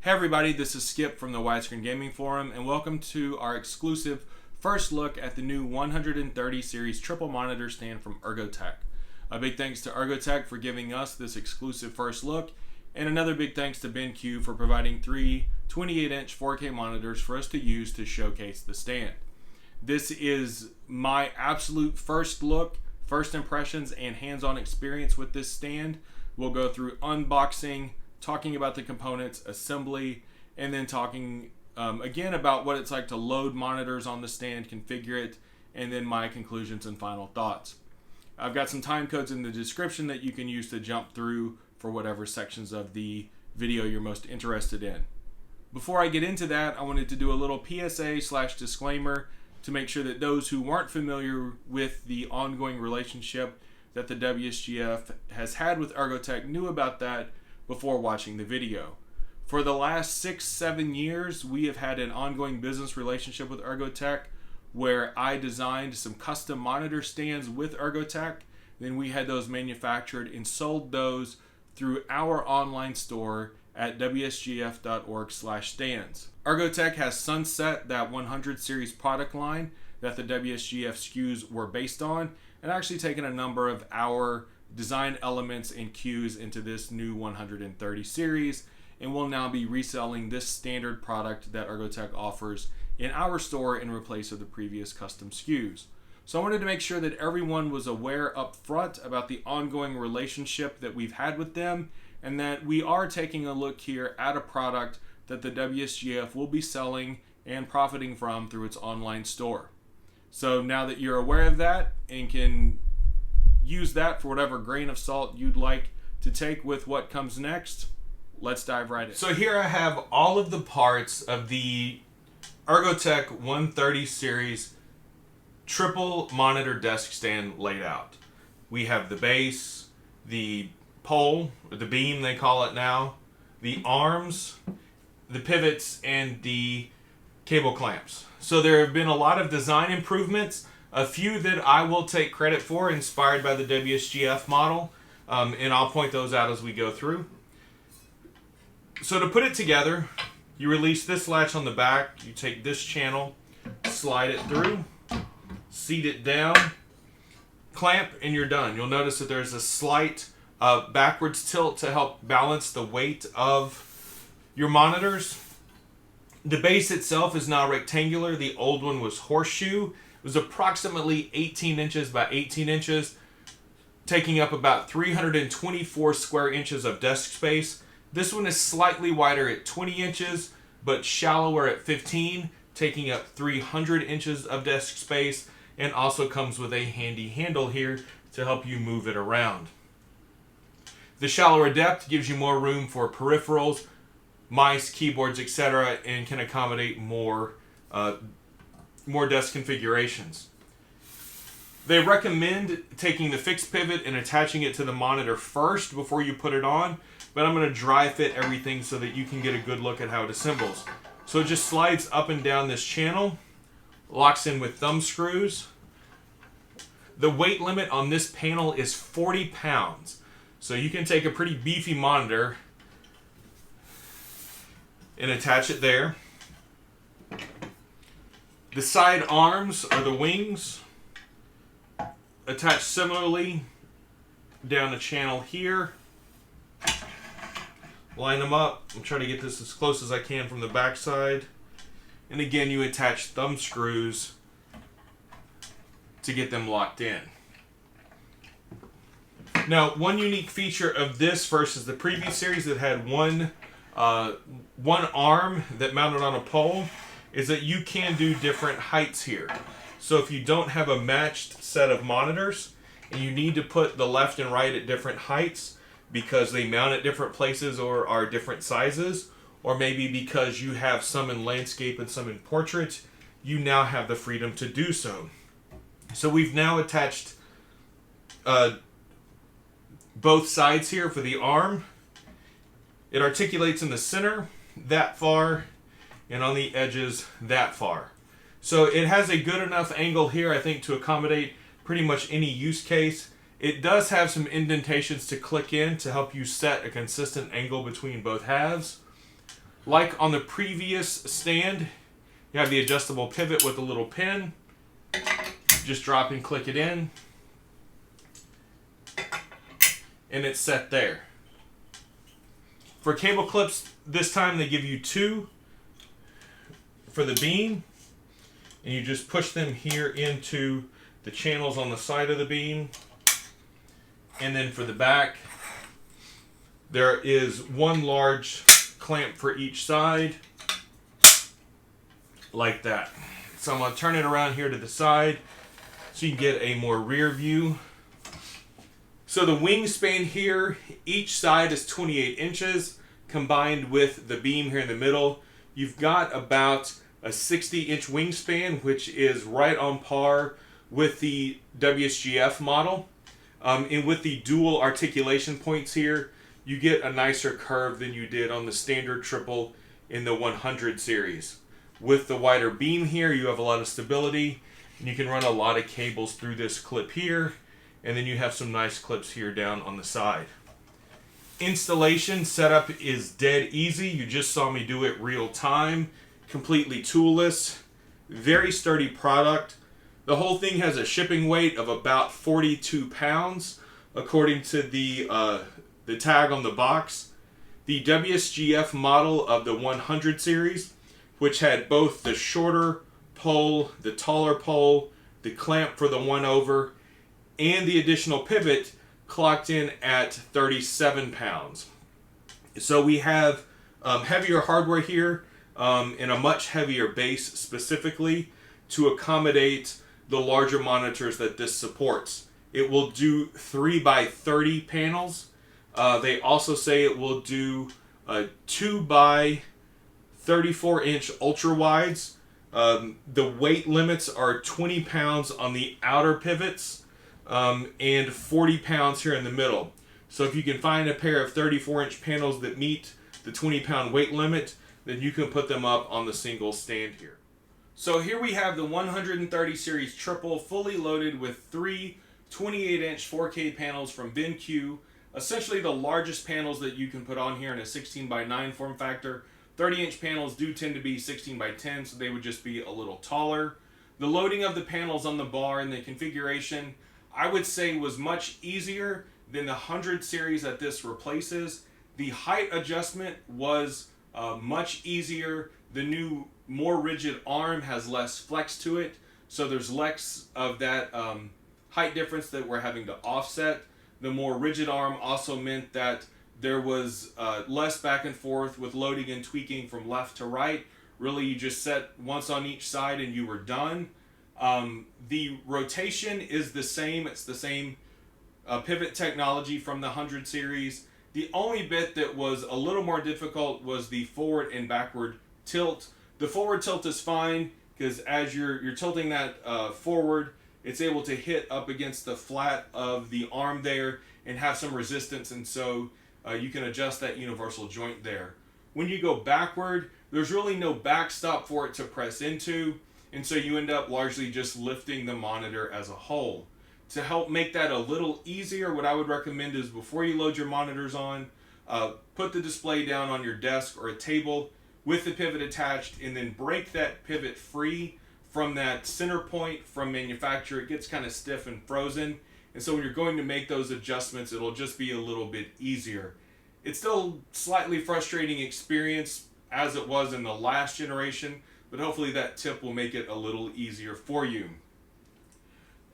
Hey everybody, this is Skip from the Widescreen Gaming Forum, and welcome to our exclusive first look at the new 130 series triple monitor stand from Ergotech. A big thanks to Ergotech for giving us this exclusive first look, and another big thanks to BenQ for providing three 28-inch 4K monitors for us to use to showcase the stand. This is my absolute first look, first impressions, and hands-on experience with this stand. We'll go through unboxing, talking about the components, assembly, and then talking again about what it's like to load monitors on the stand, configure it, and then my conclusions and final thoughts. I've got some time codes in the description that you can use to jump through for whatever sections of the video you're most interested in. Before I get into that, I wanted to do a little PSA/disclaimer to make sure that those who weren't familiar with the ongoing relationship that the WSGF has had with Ergotech knew about that before watching the video. For the last 6-7 years, we have had an ongoing business relationship with Ergotech where I designed some custom monitor stands with Ergotech. Then we had those manufactured and sold those through our online store at wsgf.org/stands. Ergotech has sunset that 100 series product line that the WSGF SKUs were based on and actually taken a number of our design elements and cues into this new 130 series, and will now be reselling this standard product that Ergotech offers in our store in replace of the previous custom SKUs. So I wanted to make sure that everyone was aware up front about the ongoing relationship that we've had with them, and that we are taking a look here at a product that the WSGF will be selling and profiting from through its online store. So now that you're aware of that and can use that for whatever grain of salt you'd like to take with what comes next, let's dive right in. So here I have all of the parts of the Ergotech 130 series triple monitor desk stand laid out. We have the base, the pole, or the beam they call it now, the arms, the pivots, and the cable clamps. So there have been a lot of design improvements, a few that I will take credit for, inspired by the WSGF model, and I'll point those out as we go through. So to put it together, you release this latch on the back, you take this channel, slide it through, seat it down, clamp, and you're done. You'll notice that there's a slight backwards tilt to help balance the weight of your monitors. The base itself is now rectangular. The old one was horseshoe. It was approximately 18 inches by 18 inches, taking up about 324 square inches of desk space. This one is slightly wider at 20 inches, but shallower at 15, taking up 300 inches of desk space, and also comes with a handy handle here to help you move it around. The shallower depth gives you more room for peripherals, mice, keyboards, etc., and can accommodate more desk configurations. They recommend taking the fixed pivot and attaching it to the monitor first before you put it on, but I'm going to dry fit everything so that you can get a good look at how it assembles. So it just slides up and down this channel, locks in with thumb screws. The weight limit on this panel is 40 pounds. So you can take a pretty beefy monitor and attach it there. The side arms, or the wings, attach similarly down the channel here. Line them up. I'm trying to get this as close as I can from the back side. And again, you attach thumb screws to get them locked in. Now, one unique feature of this versus the previous series that had one arm that mounted on a pole is that you can do different heights here. So if you don't have a matched set of monitors and you need to put the left and right at different heights because they mount at different places or are different sizes, or maybe because you have some in landscape and some in portrait, you now have the freedom to do so. So we've now attached both sides here for the arm. It articulates in the center that far and on the edges that far. So it has a good enough angle here, I think, to accommodate pretty much any use case. It does have some indentations to click in to help you set a consistent angle between both halves. Like on the previous stand, you have the adjustable pivot with a little pin. Just drop and click it in, and it's set there. For cable clips, this time they give you 2 for the beam, and you just push them here into the channels on the side of the beam. And then for the back, there is 1 large clamp for each side, like that. So I'm going to turn it around here to the side so you can get a more rear view. So the wingspan here, each side is 28 inches combined with the beam here in the middle. You've got about a 60-inch wingspan, which is right on par with the WSGF model. And with the dual articulation points here, you get a nicer curve than you did on the standard triple in the 100 series. With the wider beam here, you have a lot of stability, and you can run a lot of cables through this clip here, and then you have some nice clips here down on the side. Installation setup is dead easy. You just saw me do it real time, completely toolless, very sturdy product. The whole thing has a shipping weight of about 42 pounds, according to the tag on the box. The WSGF model of the 100 series, which had both the shorter pole, the taller pole, the clamp for the 1-over, and the additional pivot, clocked in at 37 pounds. So we have heavier hardware here and a much heavier base specifically to accommodate the larger monitors that this supports. It will do 3x30 panels. They also say it will do 2x34-inch ultra wides. The weight limits are 20 pounds on the outer pivots and 40 pounds here in the middle. So if you can find a pair of 34-inch panels that meet the 20-pound weight limit, then you can put them up on the single stand here. So here we have the 130 series triple fully loaded with 3 28-inch 4K panels from BenQ, essentially the largest panels that you can put on here in a 16:9 form factor. 30-inch panels do tend to be 16:10, so they would just be a little taller. The loading of the panels on the bar and the configuration, I would say, was much easier than the 100 series that this replaces. The height adjustment was much easier. The new, more rigid arm has less flex to it, so there's less of that height difference that we're having to offset. The more rigid arm also meant that there was less back and forth with loading and tweaking from left to right. Really, you just set once on each side and you were done. The rotation is the same. It's the same pivot technology from the 100 series. The only bit that was a little more difficult was the forward and backward tilt. The forward tilt is fine because as you're tilting that forward, it's able to hit up against the flat of the arm there and have some resistance, and so you can adjust that universal joint there. When you go backward, there's really no backstop for it to press into, and so you end up largely just lifting the monitor as a whole. To help make that a little easier, what I would recommend is before you load your monitors on, put the display down on your desk or a table with the pivot attached, and then break that pivot free from that center point from manufacturer. It gets kind of stiff and frozen, and so when you're going to make those adjustments, it'll just be a little bit easier. It's still slightly frustrating experience as it was in the last generation, but hopefully that tip will make it a little easier for you.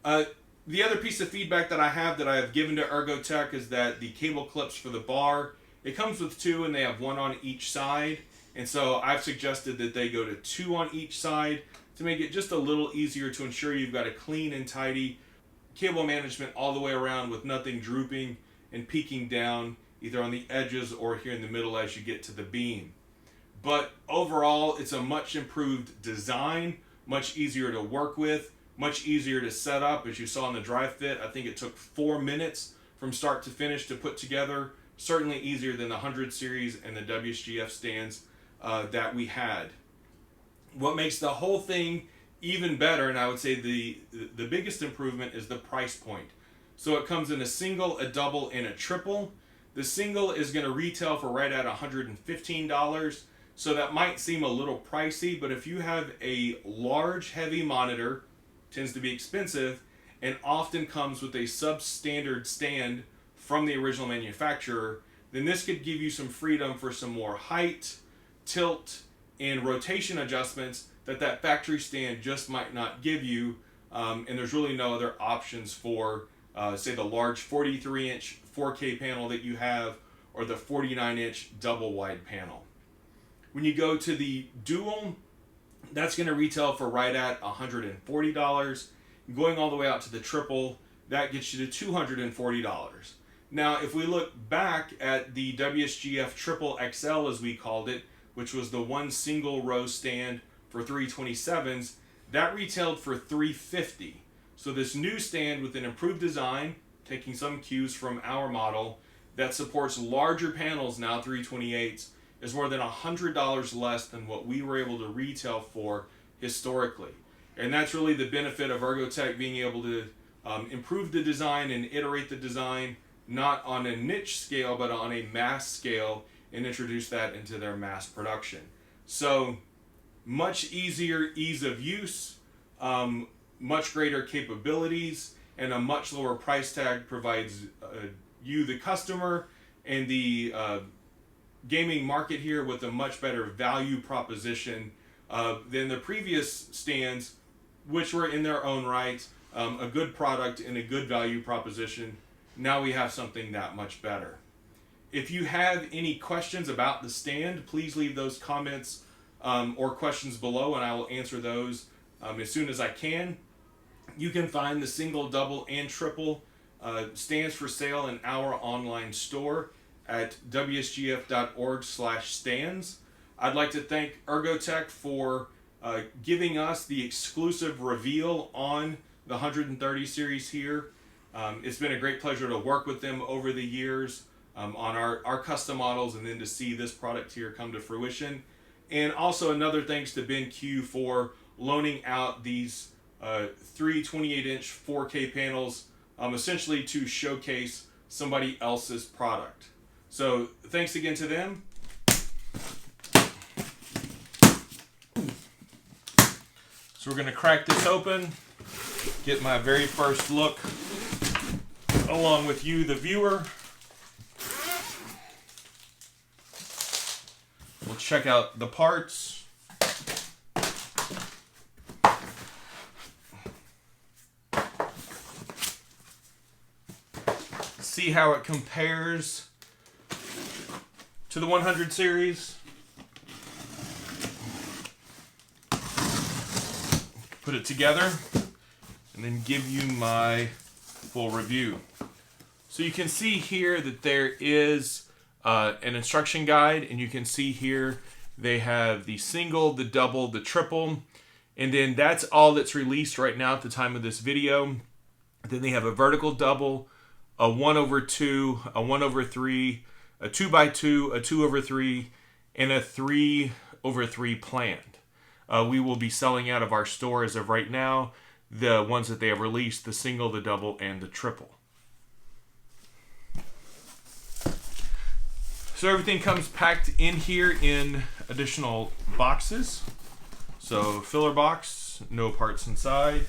The other piece of feedback that I have given to Ergotech is that the cable clips for the bar, it comes with 2 and they have 1 on each side. And so I've suggested that they go to 2 on each side to make it just a little easier to ensure you've got a clean and tidy cable management all the way around with nothing drooping and peeking down either on the edges or here in the middle as you get to the beam. But overall, it's a much improved design, much easier to work with, much easier to set up. As you saw in the dry fit, I think it took 4 minutes from start to finish to put together. Certainly easier than the 100 series and the WSGF stands that we had. What makes the whole thing even better, and I would say the biggest improvement, is the price point. So it comes in a single, a double, and a triple. The single is going to retail for right at $115. So that might seem a little pricey, but if you have a large, heavy monitor, tends to be expensive, and often comes with a substandard stand from the original manufacturer, then this could give you some freedom for some more height, tilt, and rotation adjustments that factory stand just might not give you. And there's really no other options for, say, the large 43-inch 4K panel that you have, or the 49-inch double wide panel. When you go to the dual, that's going to retail for right at $140. Going all the way out to the triple, that gets you to $240. Now, if we look back at the WSGF Triple XL, as we called it, which was the one single row stand for 327s, that retailed for $350. So this new stand with an improved design, taking some cues from our model, that supports larger panels now, 328s, is more than $100 less than what we were able to retail for historically. And that's really the benefit of Ergotech being able to improve the design and iterate the design, not on a niche scale, but on a mass scale, and introduce that into their mass production. So much easier ease of use, much greater capabilities, and a much lower price tag provides you, the customer, and the gaming market here with a much better value proposition than the previous stands, which were in their own right a good product and a good value proposition. Now we have something that much better. If you have any questions about the stand, please leave those comments or questions below, and I will answer those as soon as I can. You can find the single, double, and triple stands for sale in our online store at wsgf.org/stands. I'd like to thank Ergotech for giving us the exclusive reveal on the 130 series here. It's been a great pleasure to work with them over the years on our custom models, and then to see this product here come to fruition. And also another thanks to BenQ for loaning out these 3 28-inch 4K panels, essentially to showcase somebody else's product. So thanks again to them. So we're going to crack this open, get my very first look along with you, the viewer. We'll check out the parts. See how it compares to the 100 series. Put it together and then give you my full review. So you can see here that there is an instruction guide, and you can see here they have the single, the double, the triple, and then that's all that's released right now at the time of this video. Then they have a vertical double, a 1/2, a 1/3, a 2x2, a 2/3, and a 3/3 planned. We will be selling out of our store as of right now the ones that they have released, the single, the double, and the triple. So everything comes packed in here in additional boxes. So filler box, no parts inside.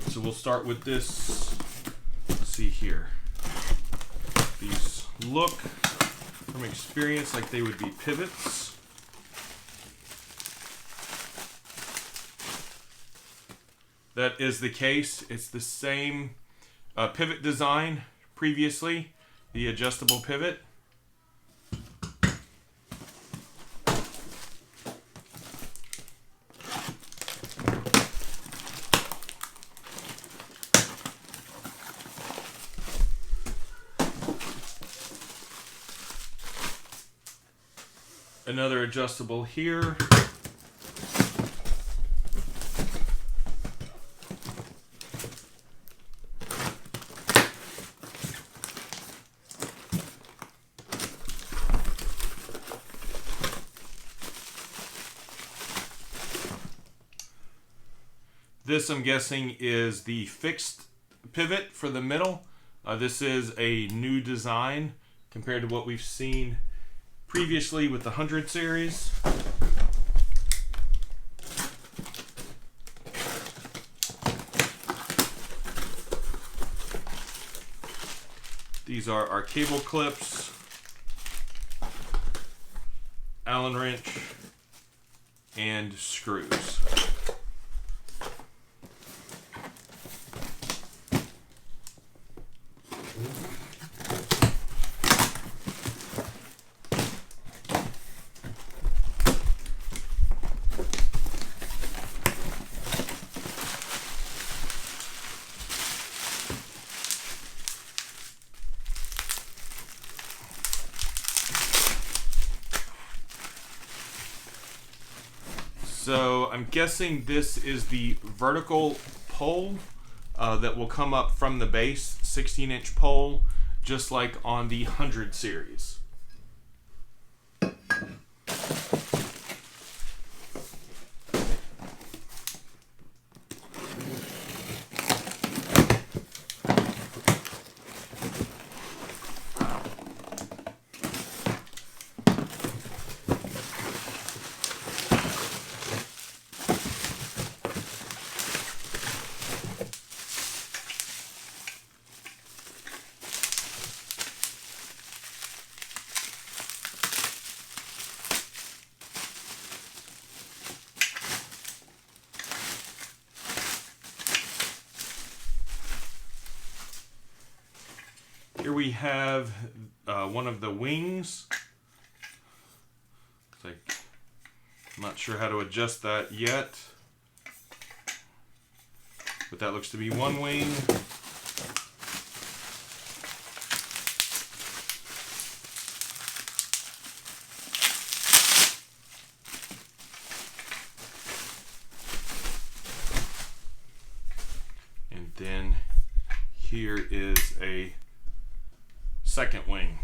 So we'll start with this. Let's see here. These look from experience like they would be pivots. That is the case. It's the same pivot design previously, the adjustable pivot. Another adjustable here. This, I'm guessing, is the fixed pivot for the middle. This is a new design compared to what we've seen previously with the 100 series. These are our cable clips, Allen wrench, and screws. So I'm guessing this is the vertical pole that will come up from the base, 16-inch pole, just like on the 100 series. Here we have one of the wings. I'm not sure how to adjust that yet, but that looks to be one wing. And then here is a second wing.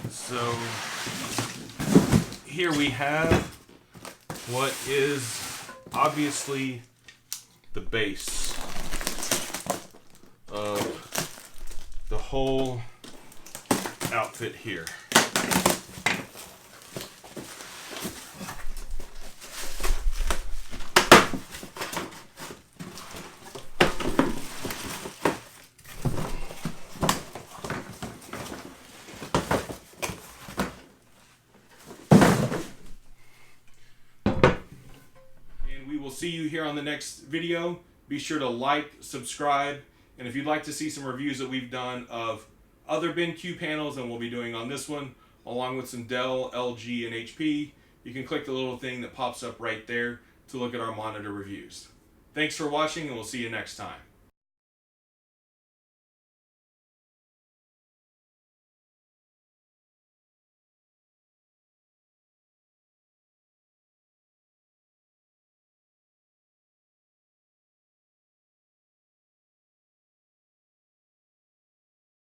So here we have what is obviously the base of the whole outfit here. And we will see you here on the next video. Be sure to like, subscribe, and if you'd like to see some reviews that we've done of other BenQ panels than we'll be doing on this one, along with some Dell, LG, and HP, you can click the little thing that pops up right there to look at our monitor reviews. Thanks for watching, and we'll see you next time.